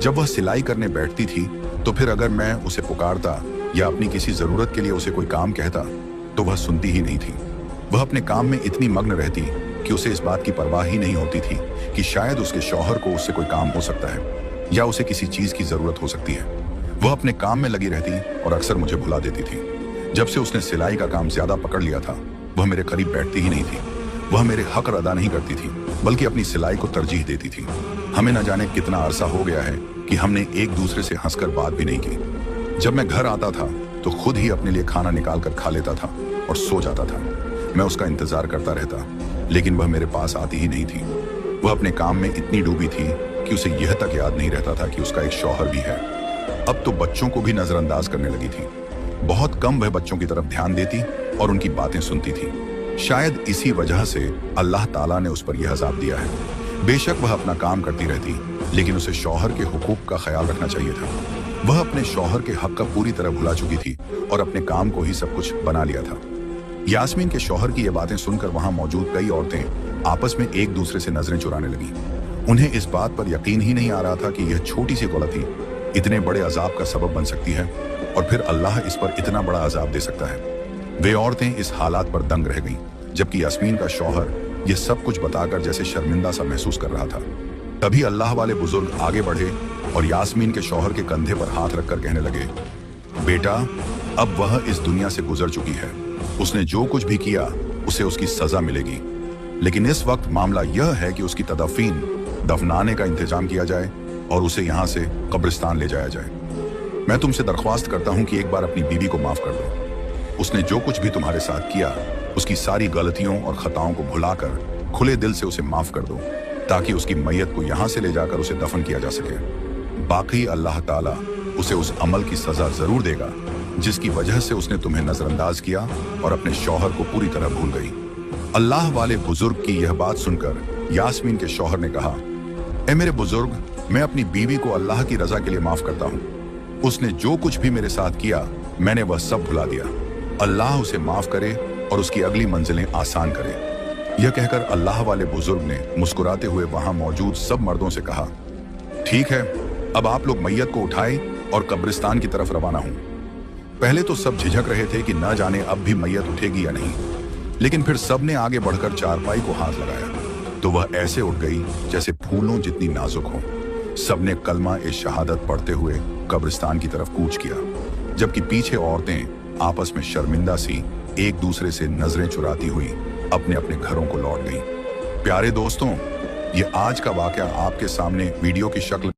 जब वह सिलाई करने बैठती थी तो फिर अगर मैं उसे पुकारता या अपनी किसी जरूरत के लिए उसे कोई काम कहता तो वह सुनती ही नहीं थी। वह अपने काम में इतनी मग्न रहती कि उसे इस बात की परवाह ही नहीं होती थी कि शायद उसके शौहर को उससे कोई काम हो सकता है या उसे किसी चीज की जरूरत हो सकती है। वह अपने काम में लगी रहती और अक्सर मुझे भुला देती थी। जब से उसने सिलाई का काम ज्यादा पकड़ लिया था वह मेरे करीब बैठती ही नहीं थी। वह मेरे हक अदा नहीं करती थी बल्कि अपनी सिलाई को तरजीह देती थी। हमें न जाने कितना अरसा हो गया है कि हमने एक दूसरे से हंसकर बात भी नहीं की। जब मैं घर आता था तो खुद ही अपने लिए खाना निकाल कर खा लेता था और सो जाता था। मैं उसका इंतजार करता रहता लेकिन वह मेरे पास आती ही नहीं थी। वह अपने काम में इतनी डूबी थी कि उसे यह तक याद नहीं रहता था कि उसका एक शौहर भी है। अब तो बच्चों को भी नजरअंदाज करने लगी थी। बहुत कम वह बच्चों की तरफ ध्यान देती और उनकी बातें सुनती थी। शायद इसी वजह से अल्लाह ताला ने उस पर यह अज़ाब दिया है। बेशक वह अपना काम करती रहती लेकिन उसे शौहर के हुकूक का ख्याल रखना चाहिए था। वह अपने शौहर के हक का पूरी तरह भुला चुकी थी और अपने काम को ही सब कुछ बना लिया था। यास्मीन के शौहर की ये बातें सुनकर वहां मौजूद कई औरतें आपस में एक दूसरे से नजरें चुराने लगीं। उन्हें इस बात पर यकीन ही नहीं आ रहा था कि यह छोटी सी गलती इतने बड़े अजाब का सबब बन सकती है और फिर अल्लाह इस पर इतना बड़ा अजाब दे सकता है। वे औरतें इस हालात पर दंग रह गईं, जबकि यास्मीन का शौहर यह सब कुछ बताकर जैसे शर्मिंदा सा महसूस कर रहा था। तभी अल्लाह वाले बुजुर्ग आगे बढ़े और यास्मीन के शौहर के कंधे पर हाथ रखकर कहने लगे, बेटा, अब वह इस दुनिया से गुजर चुकी है। उसने जो कुछ भी किया उसे उसकी सजा मिलेगी। लेकिन इस वक्त मामला यह है कि उसकी तदफीन, दफनाने का इंतजाम किया जाए और उसे यहाँ से कब्रिस्तान ले जाया जाए। मैं तुमसे दरख्वास्त करता हूँ कि एक बार अपनी बीवी को माफ कर दो। उसने जो कुछ भी तुम्हारे साथ किया उसकी सारी गलतियों और खताओं को भुलाकर खुले दिल से उसे माफ कर दो ताकि उसकी मैयत को यहाँ से ले जाकर उसे दफन किया जा सके। बाकी अल्लाह ताला उसे उस अमल की सजा जरूर देगा जिसकी वजह से उसने तुम्हें नजरअंदाज किया और अपने शौहर को पूरी तरह भूल गई। अल्लाह वाले बुजुर्ग की यह बात सुनकर यास्मीन के शौहर ने कहा, ए मेरे बुजुर्ग, मैं अपनी बीवी को अल्लाह की रजा के लिए माफ करता हूँ। उसने जो कुछ भी मेरे साथ किया मैंने वह सब भुला दिया। अल्लाह उसे माफ करे और उसकी अगली मंजिलें आसान करे। यह कहकर अल्लाह वाले बुजुर्ग ने मुस्कुराते हुए वहां मौजूद सब मर्दों से कहा, ठीक है, अब आप लोग मैयत को उठाए और कब्रिस्तान की तरफ रवाना हों। पहले तो सब झिझक रहे थे कि न जाने अब भी मैयत उठेगी या नहीं, लेकिन फिर सब ने आगे बढ़कर चारपाई को हाथ लगाया तो वह ऐसे उठ गई जैसे फूलों जितनी नाजुक हो। सबने कलमा ए शहादत पढ़ते हुए कब्रिस्तान की तरफ कूच किया, जबकि पीछे औरतें आपस में शर्मिंदा सी एक दूसरे से नजरें चुराती हुई अपने अपने घरों को लौट गईं। प्यारे दोस्तों, ये आज का वाकया आपके सामने वीडियो की शक्ल